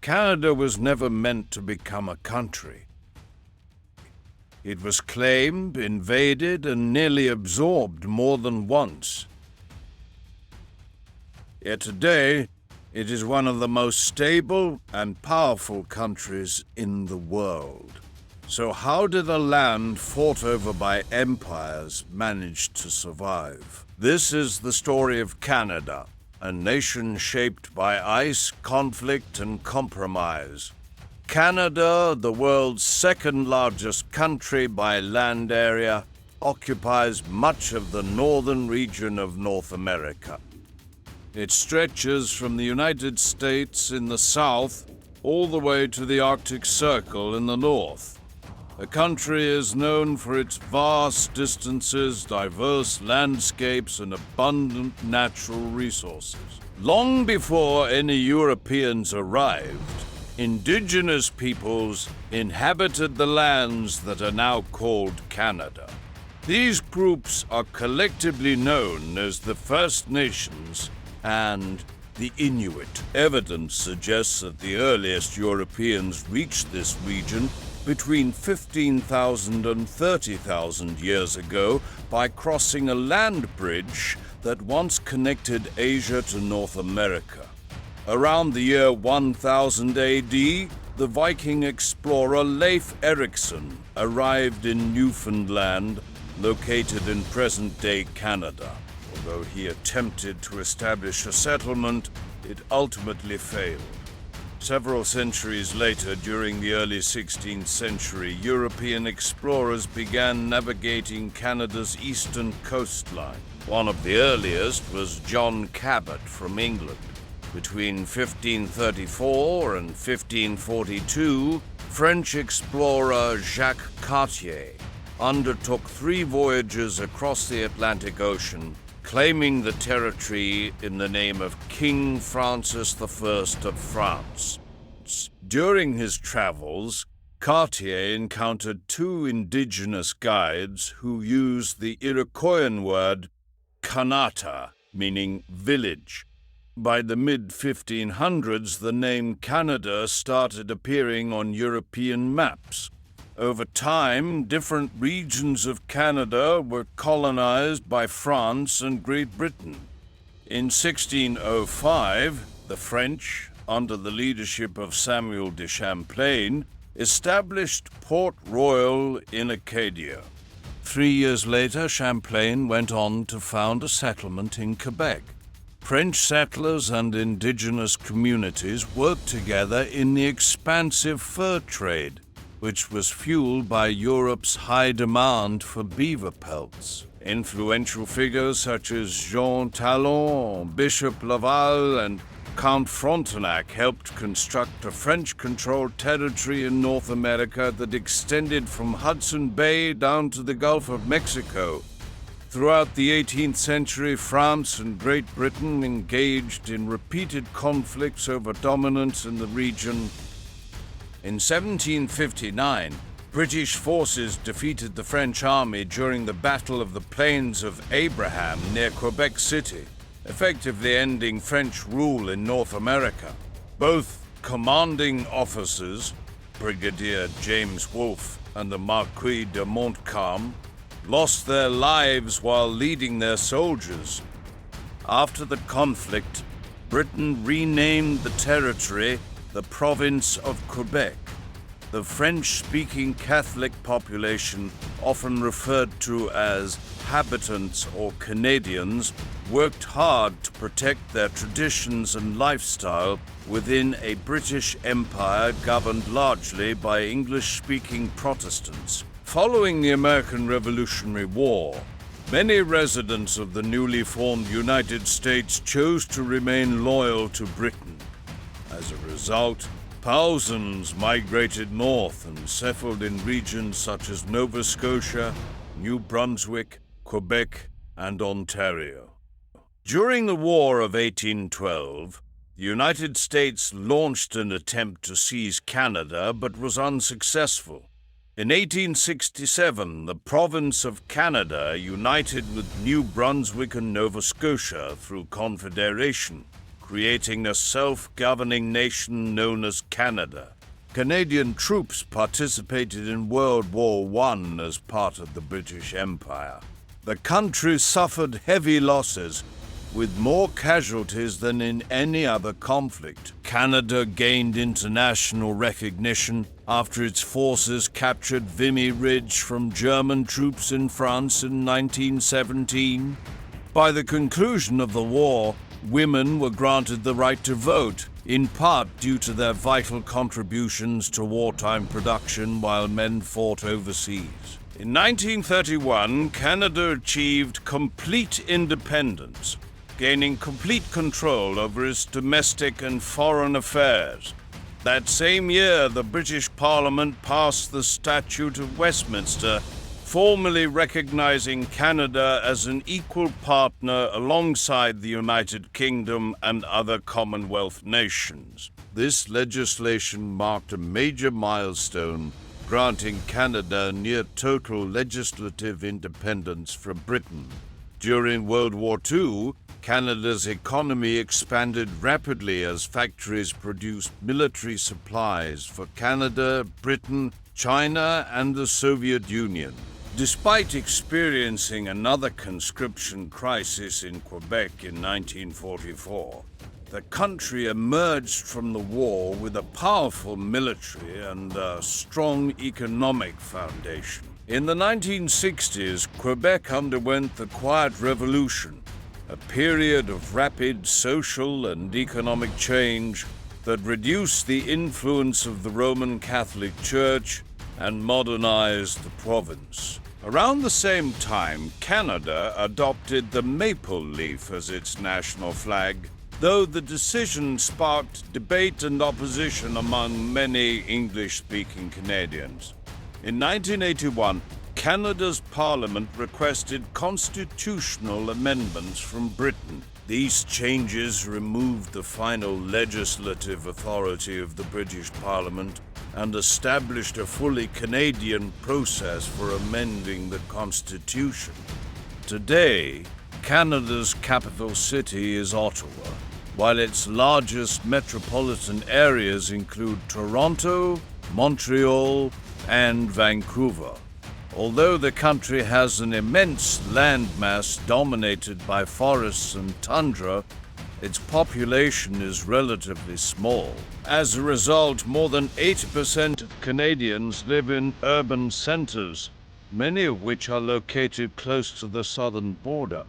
Canada was never meant to become a country. It was claimed, invaded, and nearly absorbed more than once. Yet today, it is one of the most stable and powerful countries in the world. So how did a land fought over by empires manage to survive? This is the story of Canada, a nation shaped by ice, conflict, and compromise. Canada, the world's second largest country by land area, occupies much of the northern region of North America. It stretches from the United States in the south all the way to the Arctic Circle in the north. The country is known for its vast distances, diverse landscapes, and abundant natural resources. Long before any Europeans arrived, indigenous peoples inhabited the lands that are now called Canada. These groups are collectively known as the First Nations and the Inuit. Evidence suggests that the earliest Europeans reached this region between 15,000 and 30,000 years ago by crossing a land bridge that once connected Asia to North America. Around the year 1000 AD, the Viking explorer Leif Erikson arrived in Newfoundland, located in present-day Canada. Although he attempted to establish a settlement, it ultimately failed. Several centuries later, during the early 16th century, European explorers began navigating Canada's eastern coastline. One of the earliest was John Cabot from England. Between 1534 and 1542, French explorer Jacques Cartier undertook 3 voyages across the Atlantic Ocean, claiming the territory in the name of King Francis I of France. During his travels, Cartier encountered 2 indigenous guides who used the Iroquoian word Kanata, meaning village. By the mid-1500s, the name Canada started appearing on European maps. Over time, different regions of Canada were colonized by France and Great Britain. In 1605, the French, under the leadership of Samuel de Champlain, established Port Royal in Acadia. 3 years later, Champlain went on to found a settlement in Quebec. French settlers and indigenous communities worked together in the expansive fur trade, which was fueled by Europe's high demand for beaver pelts. Influential figures such as Jean Talon, Bishop Laval, and Count Frontenac helped construct a French-controlled territory in North America that extended from Hudson Bay down to the Gulf of Mexico. Throughout the 18th century, France and Great Britain engaged in repeated conflicts over dominance in the region. In 1759, British forces defeated the French army during the Battle of the Plains of Abraham near Quebec City, effectively ending French rule in North America. Both commanding officers, Brigadier James Wolfe and the Marquis de Montcalm, lost their lives while leading their soldiers. After the conflict, Britain renamed the territory the Province of Quebec. The French-speaking Catholic population, often referred to as habitants or Canadians, worked hard to protect their traditions and lifestyle within a British Empire governed largely by English-speaking Protestants. Following the American Revolutionary War, many residents of the newly formed United States chose to remain loyal to Britain. As a result, thousands migrated north and settled in regions such as Nova Scotia, New Brunswick, Quebec, and Ontario. During the War of 1812, the United States launched an attempt to seize Canada but was unsuccessful. In 1867, the province of Canada united with New Brunswick and Nova Scotia through confederation. creating a self-governing nation known as Canada. Canadian troops participated in World War I as part of the British Empire. The country suffered heavy losses, with more casualties than in any other conflict. Canada gained international recognition after its forces captured Vimy Ridge from German troops in France in 1917. By the conclusion of the war, women were granted the right to vote, in part due to their vital contributions to wartime production while men fought overseas. In 1931, Canada achieved complete independence, gaining complete control over its domestic and foreign affairs. That same year, the British Parliament passed the Statute of Westminster, formally recognizing Canada as an equal partner alongside the United Kingdom and other Commonwealth nations. This legislation marked a major milestone, granting Canada near total legislative independence from Britain. During World War II, Canada's economy expanded rapidly as factories produced military supplies for Canada, Britain, China, and the Soviet Union. Despite experiencing another conscription crisis in Quebec in 1944, the country emerged from the war with a powerful military and a strong economic foundation. In the 1960s, Quebec underwent the Quiet Revolution, a period of rapid social and economic change that reduced the influence of the Roman Catholic Church and modernized the province. Around the same time, Canada adopted the maple leaf as its national flag, though the decision sparked debate and opposition among many English-speaking Canadians. In 1981, Canada's Parliament requested constitutional amendments from Britain. These changes removed the final legislative authority of the British Parliament and established a fully Canadian process for amending the Constitution. Today, Canada's capital city is Ottawa, while its largest metropolitan areas include Toronto, Montreal, and Vancouver. Although the country has an immense landmass dominated by forests and tundra, its population is relatively small. As a result, more than 80% of Canadians live in urban centers, many of which are located close to the southern border.